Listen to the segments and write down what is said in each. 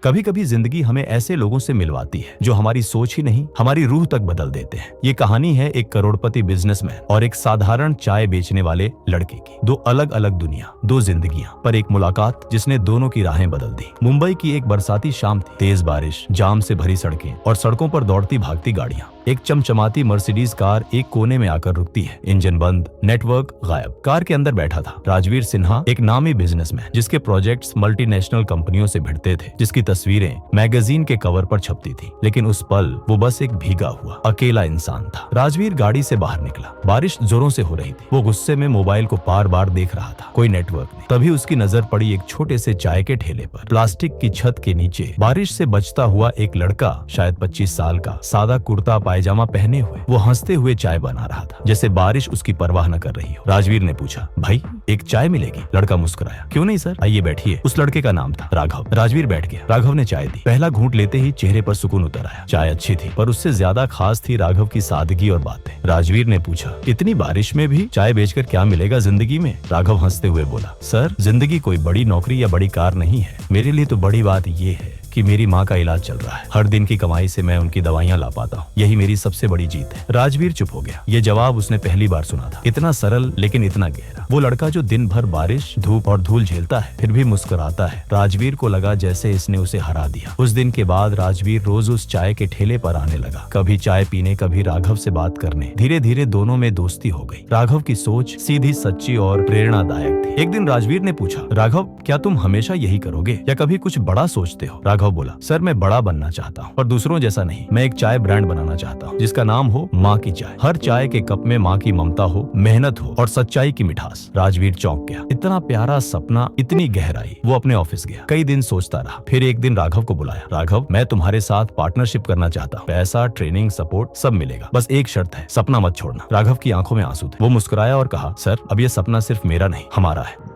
कभी कभी जिंदगी हमें ऐसे लोगों से मिलवाती है जो हमारी सोच ही नहीं हमारी रूह तक बदल देते हैं। ये कहानी है एक करोड़पति बिजनेसमैन और एक साधारण चाय बेचने वाले लड़के की। दो अलग अलग दुनिया, दो जिंदगियां, पर एक मुलाकात जिसने दोनों की राहें बदल दी। मुंबई की एक बरसाती शाम थी। तेज बारिश, जाम से भरी सड़कें और सड़कों पर दौड़ती भागती गाड़ियां। एक चमचमाती मर्सिडीज कार एक कोने में आकर रुकती है। इंजन बंद, नेटवर्क गायब। कार के अंदर बैठा था राजवीर सिन्हा, एक नामी बिजनेसमैन जिसके प्रोजेक्ट्स मल्टीनेशनल कंपनियों से भिड़ते थे, जिसकी तस्वीरें मैगजीन के कवर पर छपती थी। लेकिन उस पल वो बस एक भीगा हुआ अकेला इंसान था। राजवीर गाड़ी से बाहर निकला। बारिश जोरों से हो रही थी। वो गुस्से में मोबाइल को बार बार देख रहा था। कोई नेटवर्क नहीं। तभी उसकी नजर पड़ी एक छोटे से चाय के ठेले पर। प्लास्टिक की छत के नीचे बारिश से बचता हुआ एक लड़का, शायद 25 साल का, सादा कुर्ता पायजामा पहने हुए, वो हंसते हुए चाय बना रहा था, जैसे बारिश उसकी परवाह न कर रही हो। राजवीर ने पूछा, भाई एक चाय मिलेगी? लड़का मुस्कुराया, क्यों नहीं सर, आइए बैठिए। उस लड़के का नाम था राघव। राजवीर बैठ गया। राघव ने चाय दी। पहला घूंट लेते ही चेहरे पर सुकून उतर आया। चाय अच्छी थी, पर उससे ज्यादा खास थी राघव की सादगी और बातें। राजवीर ने पूछा, इतनी बारिश में भी चाय बेचकर क्या मिलेगा जिंदगी में? राघव हंसते हुए बोला, सर जिंदगी कोई बड़ी नौकरी या बड़ी कार नहीं है। मेरे लिए तो बड़ी बात ये है कि मेरी माँ का इलाज चल रहा है। हर दिन की कमाई से मैं उनकी दवाइयाँ ला पाता हूँ। यही मेरी सबसे बड़ी जीत है। राजवीर चुप हो गया। ये जवाब उसने पहली बार सुना था। इतना सरल लेकिन इतना गहरा। वो लड़का जो दिन भर बारिश, धूप और धूल झेलता है, फिर भी मुस्कुराता है। राजवीर को लगा जैसे इसने उसे हरा दिया। उस दिन के बाद राजवीर रोज उस चाय के ठेले पर आने लगा, कभी चाय पीने, कभी राघव से बात करने। धीरे धीरे दोनों में दोस्ती हो गई। राघव की सोच सीधी, सच्ची और प्रेरणादायक थी। एक दिन राजवीर ने पूछा, राघव क्या तुम हमेशा यही करोगे या कभी कुछ बड़ा सोचते हो? राघव बोला, सर मैं बड़ा बनना चाहता हूँ, और दूसरों जैसा नहीं। मैं एक चाय ब्रांड बनाना चाहता हूँ जिसका नाम हो माँ की चाय। हर चाय के कप में माँ की ममता हो, मेहनत हो और सच्चाई की मिठास। राजवीर चौंक गया। इतना प्यारा सपना, इतनी गहराई। वो अपने ऑफिस गया। कई दिन सोचता रहा। फिर एक दिन राघव को बुलाया, राघव मैं तुम्हारे साथ पार्टनरशिप करना चाहता हूँ। पैसा, ट्रेनिंग, सपोर्ट सब मिलेगा, बस एक शर्त है, सपना मत छोड़ना। राघव की आंखों में आंसू थे। वो मुस्कुराया और कहा, सर अब ये सपना सिर्फ मेरा नहीं, हमारा है।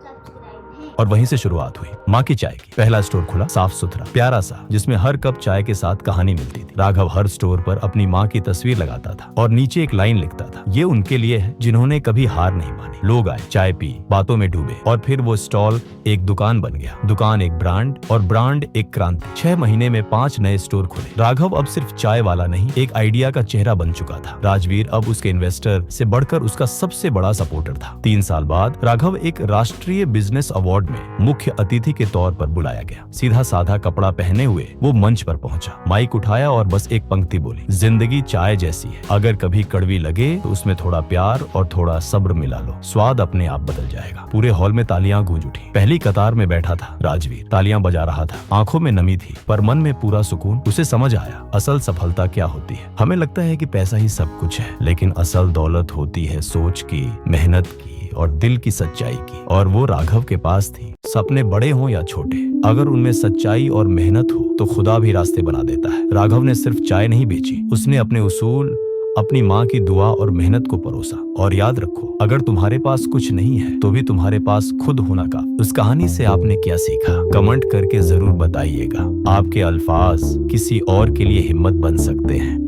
और वहीं से शुरुआत हुई माँ की चाय की। पहला स्टोर खुला, साफ सुथरा, प्यारा सा, जिसमें हर कप चाय के साथ कहानी मिलती थी। राघव हर स्टोर पर अपनी माँ की तस्वीर लगाता था और नीचे एक लाइन लिखता था, ये उनके लिए है जिन्होंने कभी हार नहीं मानी। लोग आए, चाय पी, बातों में डूबे, और फिर वो स्टॉल एक दुकान बन गया। दुकान एक ब्रांड और ब्रांड एक क्रांति। 6 महीने में 5 नए स्टोर खुले। राघव अब सिर्फ चाय वाला नहीं, एक आइडिया का चेहरा बन चुका था। राजवीर अब उसके इन्वेस्टर से बढ़कर उसका सबसे बड़ा सपोर्टर था। 3 साल बाद राघव एक राष्ट्रीय बिजनेस अवार्ड में मुख्य अतिथि के तौर पर बुलाया गया। सीधा साधा कपड़ा पहने हुए वो मंच पर पहुंचा, माइक उठाया और बस एक पंक्ति बोली, जिंदगी चाय जैसी है, अगर कभी कड़वी लगे तो उसमें थोड़ा प्यार और थोड़ा सब्र मिला लो, स्वाद अपने आप बदल जाएगा। पूरे हॉल में तालियां गूंज उठी। पहली कतार में बैठा था राजवीर, तालियां बजा रहा था। आंखों में नमी थी पर मन में पूरा सुकून। उसे समझ आया असल सफलता क्या होती है। हमें लगता है कि पैसा ही सब कुछ है, लेकिन असल दौलत होती है सोच की, मेहनत की और दिल की सच्चाई की। और वो राघव के पास थी। सपने बड़े हों या छोटे, अगर उनमें सच्चाई और मेहनत हो तो खुदा भी रास्ते बना देता है। राघव ने सिर्फ चाय नहीं बेची, उसने अपने उसूल, अपनी माँ की दुआ और मेहनत को परोसा। और याद रखो, अगर तुम्हारे पास कुछ नहीं है तो भी तुम्हारे पास खुद होना का। उस कहानी से आपने क्या सीखा? कमेंट करके जरूर बताइएगा। आपके अल्फाज किसी और के लिए हिम्मत बन सकते हैं।